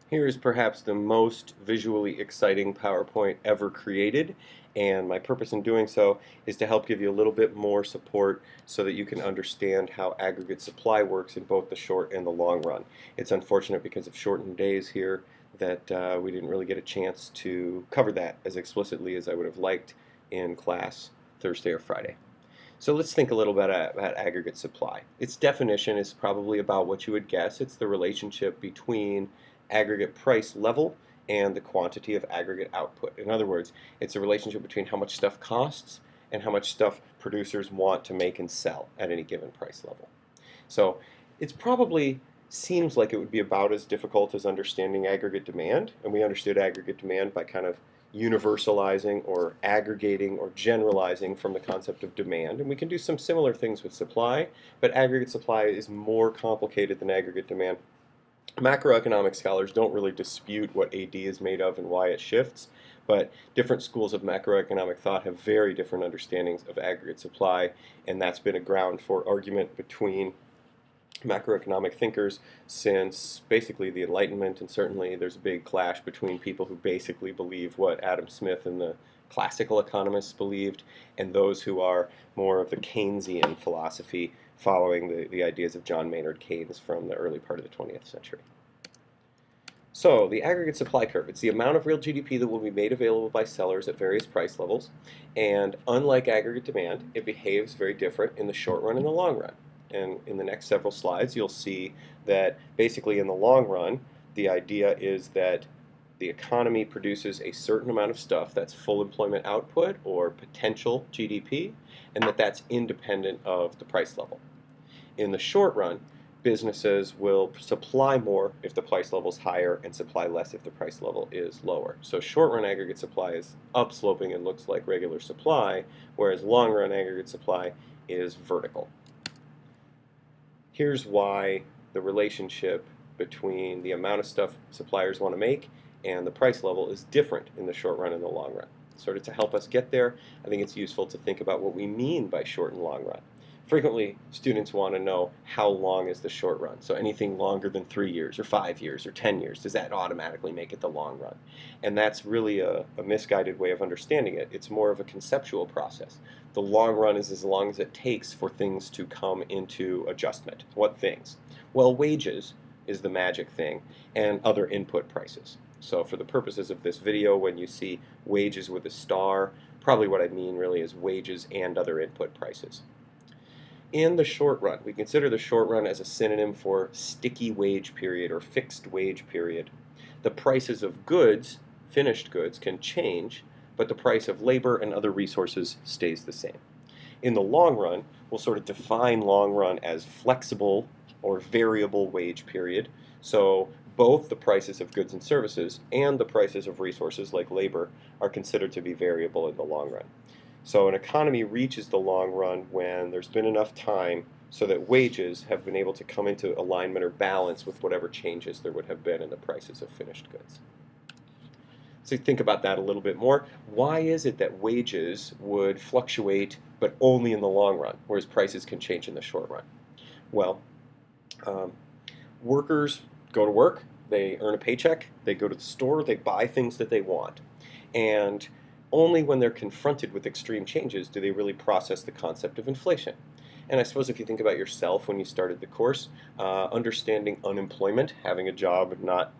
Here is perhaps the most visually exciting PowerPoint ever created, and my purpose in doing so is to help give you a little bit more support so that you can understand how aggregate supply works in both the short and the long run. It's unfortunate because of shortened days here that we didn't really get a chance to cover that as explicitly as I would have liked in class Thursday or Friday. So let's think a little bit about aggregate supply. Its definition is probably about what you would guess. It's the relationship between aggregate price level and the quantity of aggregate output. In other words, it's a relationship between how much stuff costs and how much stuff producers want to make and sell at any given price level. So it's probably seems like it would be about as difficult as understanding aggregate demand, and we understood aggregate demand by kind of universalizing or aggregating or generalizing from the concept of demand. And we can do some similar things with supply, but aggregate supply is more complicated than aggregate demand. Macroeconomic scholars don't really dispute what AD is made of and why it shifts, but different schools of macroeconomic thought have very different understandings of aggregate supply, and that's been a ground for argument between macroeconomic thinkers since basically the Enlightenment, and certainly there's a big clash between people who basically believe what Adam Smith and the classical economists believed and those who are more of the Keynesian philosophy following the ideas of John Maynard Keynes from the early part of the 20th century. So the aggregate supply curve, it's the amount of real GDP that will be made available by sellers at various price levels, and unlike aggregate demand, it behaves very different in the short run and the long run. And in the next several slides, you'll see that basically in the long run, the idea is that the economy produces a certain amount of stuff that's full employment output or potential GDP, and that's independent of the price level. In the short run, businesses will supply more if the price level is higher and supply less if the price level is lower. So short run aggregate supply is upsloping and looks like regular supply, whereas long run aggregate supply is vertical. Here's why the relationship between the amount of stuff suppliers want to make and the price level is different in the short run and the long run. Sort of to help us get there, I think it's useful to think about what we mean by short and long run. Frequently, students want to know how long is the short run. So anything longer than 3 years or 5 years or 10 years, does that automatically make it the long run? And that's really a misguided way of understanding it. It's more of a conceptual process. The long run is as long as it takes for things to come into adjustment. What things? Well, wages is the magic thing, and other input prices. So for the purposes of this video, when you see wages with a star, probably what I mean really is wages and other input prices. In the short run, we consider the short run as a synonym for sticky wage period or fixed wage period. The prices of goods, finished goods, can change, but the price of labor and other resources stays the same. In the long run, we'll sort of define long run as flexible or variable wage period. So both the prices of goods and services and the prices of resources like labor are considered to be variable in the long run. So an economy reaches the long run when there's been enough time so that wages have been able to come into alignment or balance with whatever changes there would have been in the prices of finished goods. So think about that a little bit more. Why is it that wages would fluctuate but only in the long run, whereas prices can change in the short run? Well, workers go to work, they earn a paycheck, they go to the store, they buy things that they want. And only when they're confronted with extreme changes do they really process the concept of inflation. And I suppose if you think about yourself when you started the course, understanding unemployment, having a job, not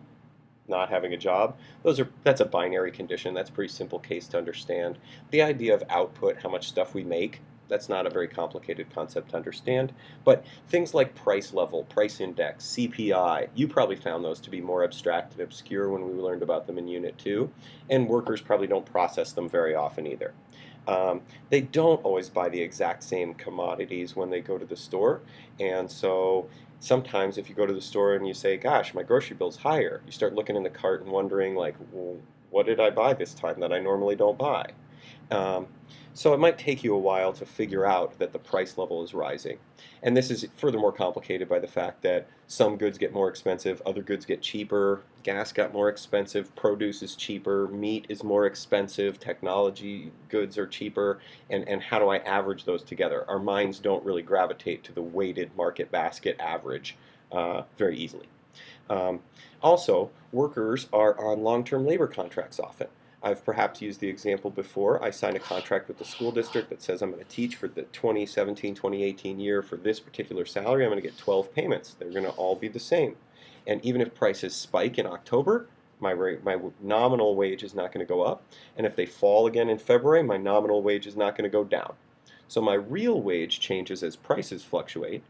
having a job, that's a binary condition. That's a pretty simple case to understand. The idea of output, how much stuff we make, that's not a very complicated concept to understand. But things like price level, price index, CPI, you probably found those to be more abstract and obscure when we learned about them in Unit 2. And workers probably don't process them very often either. They don't always buy the exact same commodities when they go to the store. And so sometimes if you go to the store and you say, gosh, my grocery bill's higher, you start looking in the cart and wondering, like, well, what did I buy this time that I normally don't buy? So it might take you a while to figure out that the price level is rising. And this is furthermore complicated by the fact that some goods get more expensive, other goods get cheaper, gas got more expensive, produce is cheaper, meat is more expensive, technology goods are cheaper, and how do I average those together? Our minds don't really gravitate to the weighted market basket average very easily. Um, Also, workers are on long-term labor contracts often. I've perhaps used the example before. I sign a contract with the school district that says I'm going to teach for the 2017-2018 year for this particular salary. I'm going to get 12 payments. They're going to all be the same. And even if prices spike in October, my nominal wage is not going to go up. And if they fall again in February, my nominal wage is not going to go down. So my real wage changes as prices fluctuate,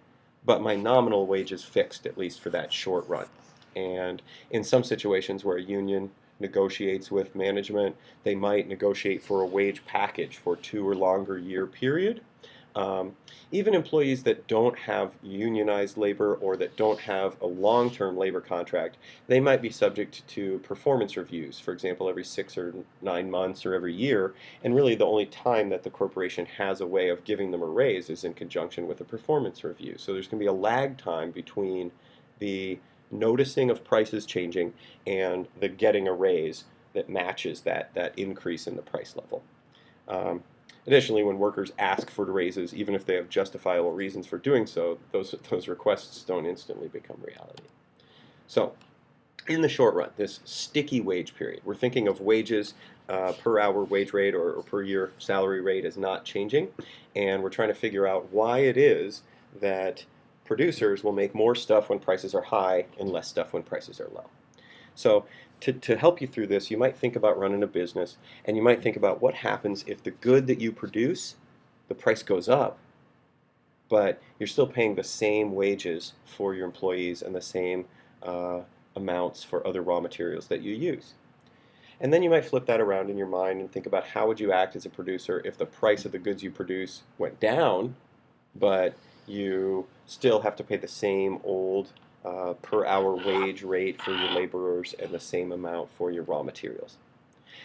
but my nominal wage is fixed, at least for that short run. And in some situations where a union negotiates with management, they might negotiate for a wage package for 2 or longer year period. Even employees that don't have unionized labor or that don't have a long-term labor contract, they might be subject to performance reviews, for example, every 6 or 9 months or every year, and really the only time that the corporation has a way of giving them a raise is in conjunction with a performance review. So there's going to be a lag time between the noticing of prices changing and the getting a raise that matches that increase in the price level. Additionally, when workers ask for raises, even if they have justifiable reasons for doing so, those requests don't instantly become reality. So, in the short run, this sticky wage period, we're thinking of wages per hour wage rate or per year salary rate is not changing, and we're trying to figure out why it is that producers will make more stuff when prices are high and less stuff when prices are low. So to help you through this, you might think about running a business, and you might think about what happens if the good that you produce, the price goes up, but you're still paying the same wages for your employees and the same amounts for other raw materials that you use. And then you might flip that around in your mind and think about how would you act as a producer if the price of the goods you produce went down, but you still have to pay the same old per hour wage rate for your laborers and the same amount for your raw materials.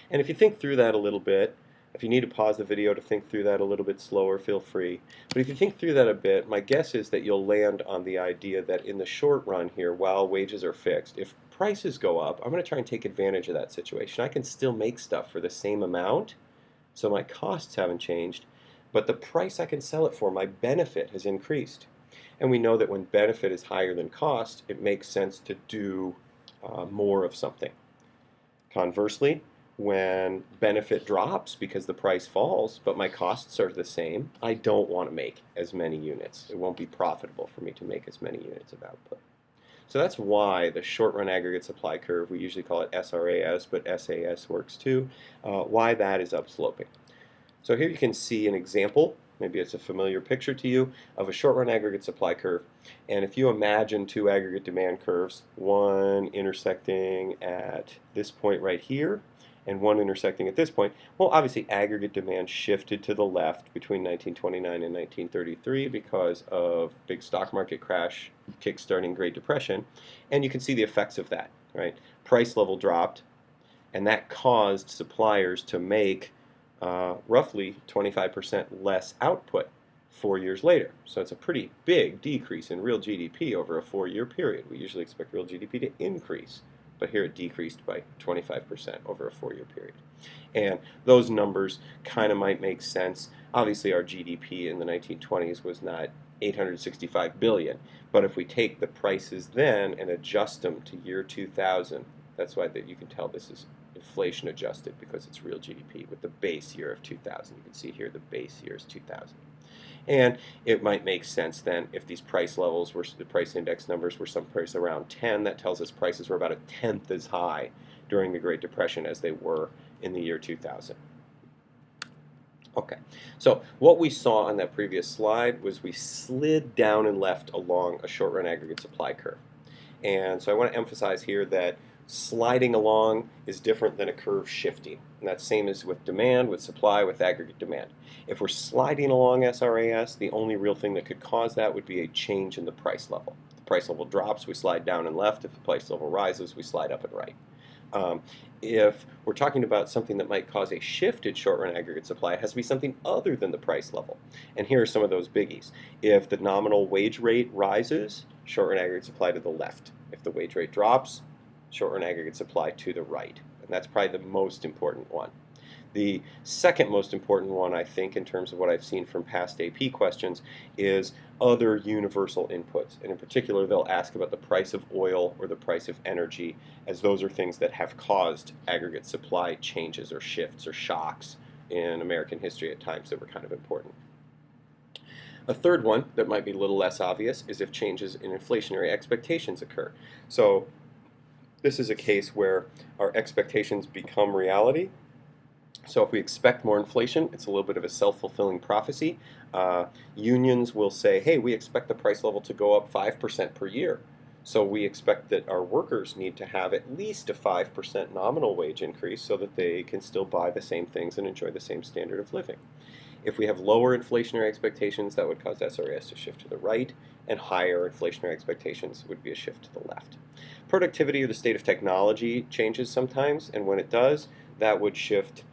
And if you think through that a little bit, if you need to pause the video to think through that a little bit slower, feel free. But if you think through that a bit, my guess is that you'll land on the idea that in the short run here, while wages are fixed, if prices go up, I'm going to try and take advantage of that situation. I can still make stuff for the same amount, so my costs haven't changed, but the price I can sell it for, my benefit, has increased. And we know that when benefit is higher than cost, it makes sense to do more of something. Conversely, when benefit drops because the price falls, but my costs are the same, I don't want to make as many units. It won't be profitable for me to make as many units of output. So that's why the short-run aggregate supply curve, we usually call it SRAS, but SAS works too, why that is upsloping. So here you can see an example, maybe it's a familiar picture to you, of a short-run aggregate supply curve. And if you imagine two aggregate demand curves, one intersecting at this point right here, and one intersecting at this point, well, obviously aggregate demand shifted to the left between 1929 and 1933 because of big stock market crash kickstarting Great Depression, and you can see the effects of that, right? Price level dropped, and that caused suppliers to make roughly 25% less output 4 years later. So it's a pretty big decrease in real GDP over a 4-year period. We usually expect real GDP to increase, but here it decreased by 25% over a 4-year period. And those numbers kind of might make sense. Obviously our GDP in the 1920s was not 865 billion, but if we take the prices then and adjust them to year 2000, that's why you can tell this is inflation adjusted because it's real GDP with the base year of 2000. You can see here the base year is 2000. And it might make sense then if these price levels were, the price index numbers were someplace around 10, that tells us prices were about a tenth as high during the Great Depression as they were in the year 2000. Okay, so what we saw on that previous slide was we slid down and left along a short-run aggregate supply curve. And so I want to emphasize here that sliding along is different than a curve shifting. And that's same as with demand, with supply, with aggregate demand. If we're sliding along SRAS, the only real thing that could cause that would be a change in the price level. If the price level drops, we slide down and left. If the price level rises, we slide up and right. If we're talking about something that might cause a shift in short-run aggregate supply, it has to be something other than the price level. And here are some of those biggies. If the nominal wage rate rises, short-run aggregate supply to the left. If the wage rate drops, short-run aggregate supply to the right. And that's probably the most important one. The second most important one, I think, in terms of what I've seen from past AP questions, is other universal inputs. And in particular, they'll ask about the price of oil or the price of energy, as those are things that have caused aggregate supply changes or shifts or shocks in American history at times that were kind of important. A third one that might be a little less obvious is if changes in inflationary expectations occur. So this is a case where our expectations become reality. So if we expect more inflation, it's a little bit of a self-fulfilling prophecy. Unions will say, hey, we expect the price level to go up 5% per year. So we expect that our workers need to have at least a 5% nominal wage increase so that they can still buy the same things and enjoy the same standard of living. If we have lower inflationary expectations, that would cause SRAS to shift to the right, and higher inflationary expectations would be a shift to the left. Productivity or the state of technology changes sometimes, and when it does, that would shift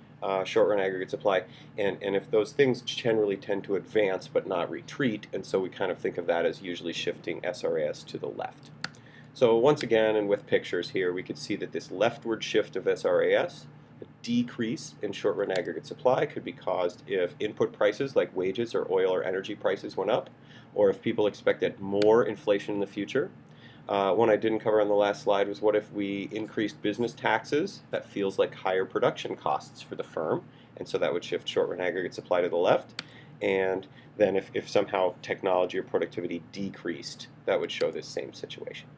short-run aggregate supply, and if those things generally tend to advance but not retreat, and so we kind of think of that as usually shifting SRAS to the left. So once again, and with pictures here, we could see that this leftward shift of SRAS, a decrease in short-run aggregate supply, could be caused if input prices like wages or oil or energy prices went up, or if people expected more inflation in the future. One I didn't cover on the last slide was what if we increased business taxes? That feels like higher production costs for the firm, and so that would shift short-run aggregate supply to the left. And then if somehow technology or productivity decreased, that would show this same situation.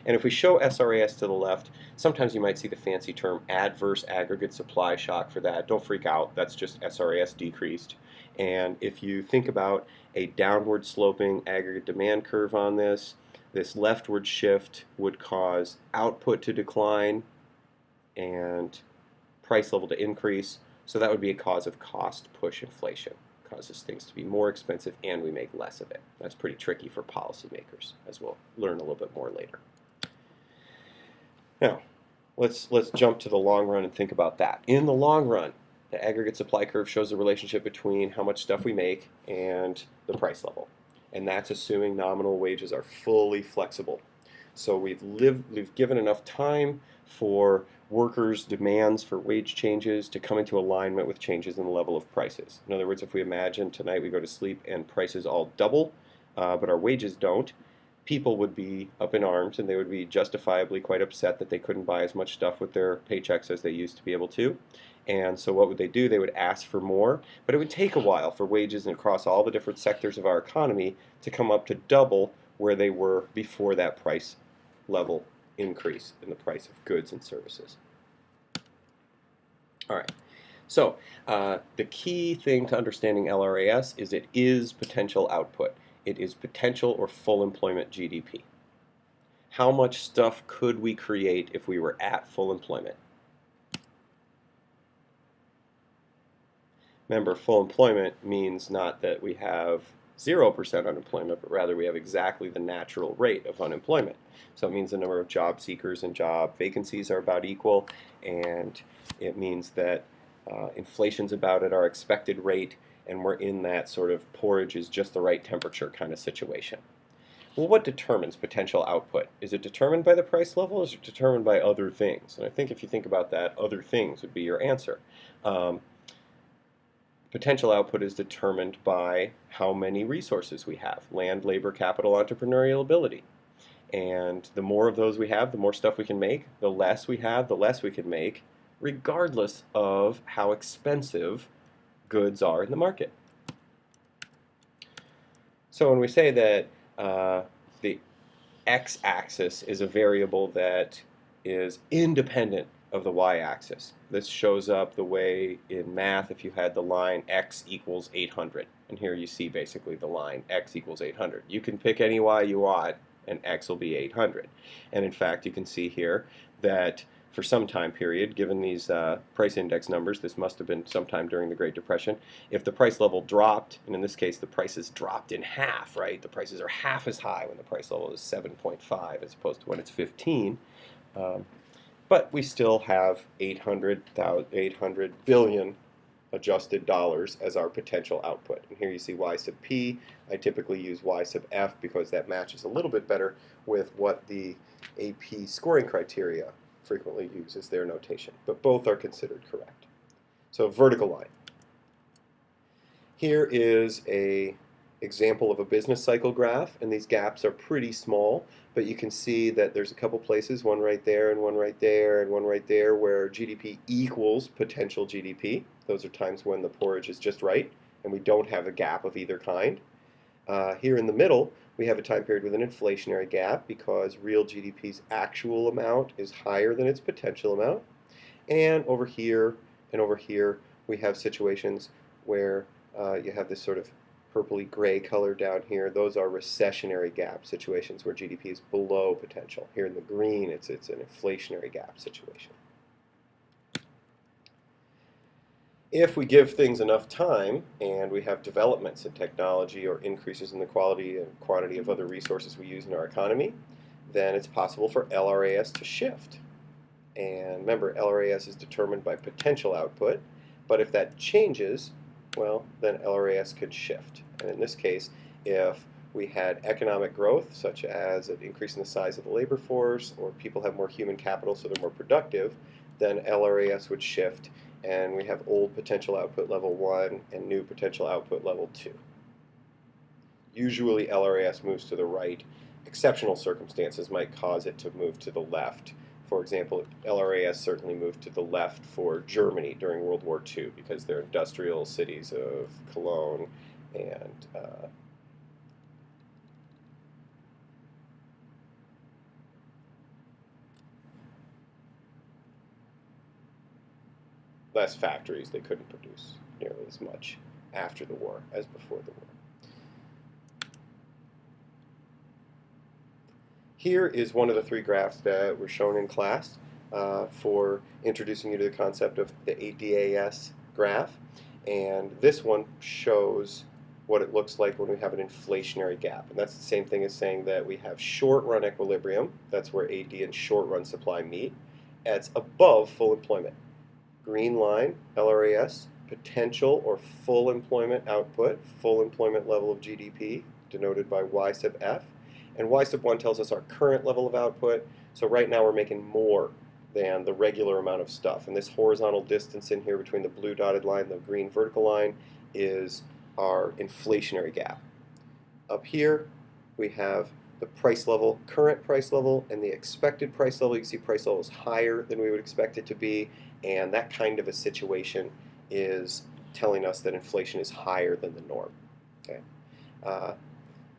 And if we show SRAS to the left, sometimes you might see the fancy term adverse aggregate supply shock for that. Don't freak out, that's just SRAS decreased. And if you think about a downward sloping aggregate demand curve on this leftward shift would cause output to decline and price level to increase. So that would be a cause of cost push inflation. It causes things to be more expensive and we make less of it. That's pretty tricky for policymakers, as we'll learn a little bit more later. Now, let's jump to the long run and think about that. In the long run, the aggregate supply curve shows the relationship between how much stuff we make and the price level. And that's assuming nominal wages are fully flexible. So we've given enough time for workers' demands for wage changes to come into alignment with changes in the level of prices. In other words, if we imagine tonight we go to sleep and prices all double, but our wages don't, people would be up in arms and they would be justifiably quite upset that they couldn't buy as much stuff with their paychecks as they used to be able to. And so what would they do? They would ask for more, but it would take a while for wages across all the different sectors of our economy to come up to double where they were before that price level increase in the price of goods and services. All right, so the key thing to understanding LRAS is it is potential output. It is potential or full employment GDP. How much stuff could we create if we were at full employment? Remember, full employment means not that we have 0% unemployment, but rather we have exactly the natural rate of unemployment. So it means the number of job seekers and job vacancies are about equal, and it means that inflation's about at our expected rate, and we're in that sort of porridge is just the right temperature kind of situation. Well, what determines potential output? Is it determined by the price level, or is it determined by other things? And I think if you think about that, other things would be your answer. Potential output is determined by how many resources we have: land, labor, capital, entrepreneurial ability. And the more of those we have, the more stuff we can make. The less we have, the less we can make, regardless of how expensive goods are in the market. So when we say that the x-axis is a variable that is independent of the y-axis, this shows up the way in math if you had the line x equals 800. And here you see basically the line x equals 800. You can pick any y you want, and x will be 800. And in fact, you can see here that for some time period, given these price index numbers, this must have been sometime during the Great Depression, if the price level dropped, and in this case the prices dropped in half, right? The prices are half as high when the price level is 7.5 as opposed to when it's 15. But we still have 800 billion adjusted dollars as our potential output. And here you see y sub p. I typically use y sub f because that matches a little bit better with what the AP scoring criteria frequently use as their notation. But both are considered correct. So vertical line. Here is a example of a business cycle graph, and these gaps are pretty small, but you can see that there's a couple places, one right there and one right there and one right there, where GDP equals potential GDP. Those are times when the porridge is just right and we don't have a gap of either kind. Here in the middle, we have a time period with an inflationary gap because real GDP's actual amount is higher than its potential amount. And over here and over here, we have situations where you have this sort of purpley gray color down here. Those are recessionary gap situations where GDP is below potential. Here in the green, it's an inflationary gap situation. If we give things enough time and we have developments in technology or increases in the quality and quantity of other resources we use in our economy, then it's possible for LRAS to shift. And remember, LRAS is determined by potential output, but if that changes, well, then LRAS could shift. And in this case, if we had economic growth, such as an increase in the size of the labor force, or people have more human capital so they're more productive, then LRAS would shift, and we have old potential output level 1 and new potential output level 2. Usually LRAS moves to the right. Exceptional circumstances might cause it to move to the left. For example, LRAS certainly moved to the left for Germany during World War II because their industrial cities of Cologne and less factories. They couldn't produce nearly as much after the war as before the war. Here is one of the three graphs that were shown in class for introducing you to the concept of the ADAS graph. And this one shows what it looks like when we have an inflationary gap. And that's the same thing as saying that we have short-run equilibrium. That's where AD and short-run supply meet. It's above full employment. Green line, LRAS, potential or full employment output, full employment level of GDP, denoted by Y sub F. And Y sub 1 tells us our current level of output. So right now we're making more than the regular amount of stuff. And this horizontal distance in here between the blue dotted line and the green vertical line is our inflationary gap. Up here we have the price level, current price level, and the expected price level. You can see price level is higher than we would expect it to be, and that kind of a situation is telling us that inflation is higher than the norm. Okay.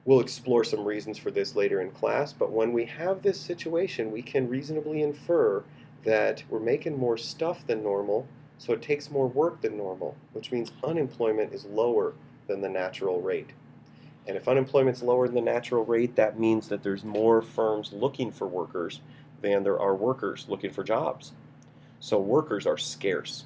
We'll explore some reasons for this later in class, but when we have this situation, we can reasonably infer that we're making more stuff than normal, so it takes more work than normal, which means unemployment is lower than the natural rate. And if unemployment's lower than the natural rate, that means that there's more firms looking for workers than there are workers looking for jobs. So workers are scarce.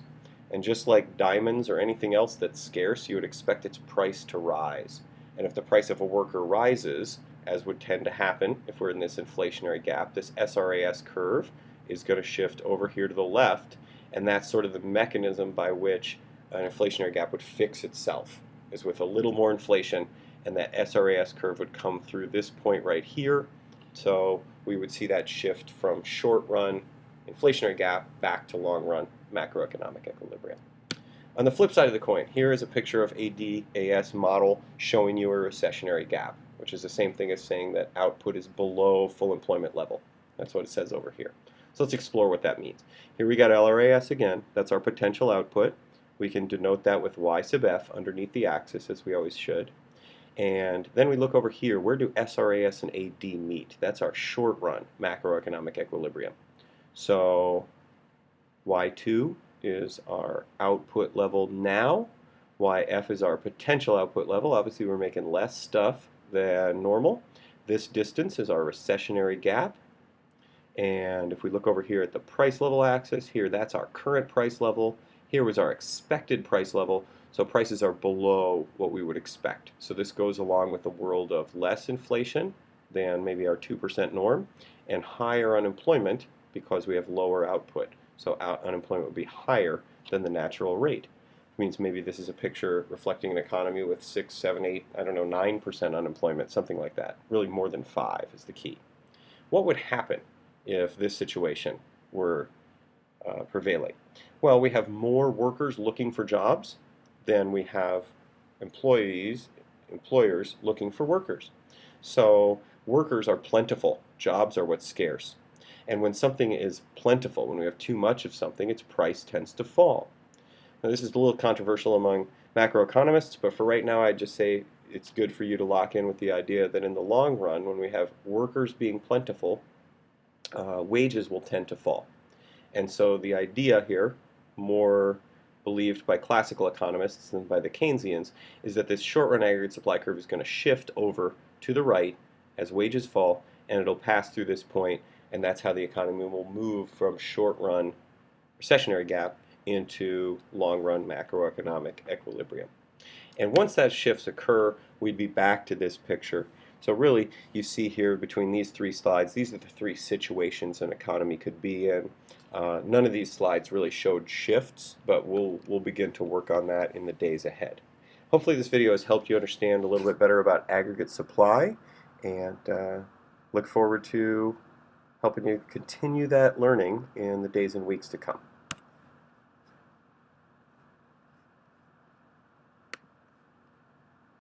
And just like diamonds or anything else that's scarce, you would expect its price to rise. And if the price of a worker rises, as would tend to happen if we're in this inflationary gap, this SRAS curve is going to shift over here to the left, and that's sort of the mechanism by which an inflationary gap would fix itself, is with a little more inflation, and that SRAS curve would come through this point right here. So we would see that shift from short-run inflationary gap back to long-run macroeconomic equilibrium. On the flip side of the coin, here is a picture of ADAS model showing you a recessionary gap, which is the same thing as saying that output is below full employment level. That's what it says over here. So let's explore what that means. Here we got LRAS again. That's our potential output. We can denote that with Y sub F underneath the axis, as we always should. And then we look over here. Where do SRAS and AD meet? That's our short-run macroeconomic equilibrium. So Y2 is our output level now. YF is our potential output level. Obviously, we're making less stuff than normal. This distance is our recessionary gap. And if we look over here at the price level axis, here that's our current price level. Here was our expected price level. So prices are below what we would expect. So this goes along with the world of less inflation than maybe our 2% norm and higher unemployment because we have lower output. So unemployment would be higher than the natural rate. It means maybe this is a picture reflecting an economy with 6, 7, 8, I don't know, 9% unemployment, something like that. Really more than 5 is the key. What would happen if this situation were prevailing? Well, we have more workers looking for jobs than we have employers looking for workers. So workers are plentiful, jobs are what's scarce. And when something is plentiful, when we have too much of something, its price tends to fall. Now, this is a little controversial among macroeconomists, but for right now, I'd just say it's good for you to lock in with the idea that in the long run, when we have workers being plentiful, wages will tend to fall. And so the idea here, more believed by classical economists than by the Keynesians, is that this short-run aggregate supply curve is going to shift over to the right as wages fall, and it'll pass through this point, and that's how the economy will move from short-run recessionary gap into long-run macroeconomic equilibrium. And once that shifts occur, we'd be back to this picture. So really, you see here between these three slides, these are the three situations an economy could be in. None of these slides really showed shifts, but we'll begin to work on that in the days ahead. Hopefully this video has helped you understand a little bit better about aggregate supply, and look forward to helping you continue that learning in the days and weeks to come.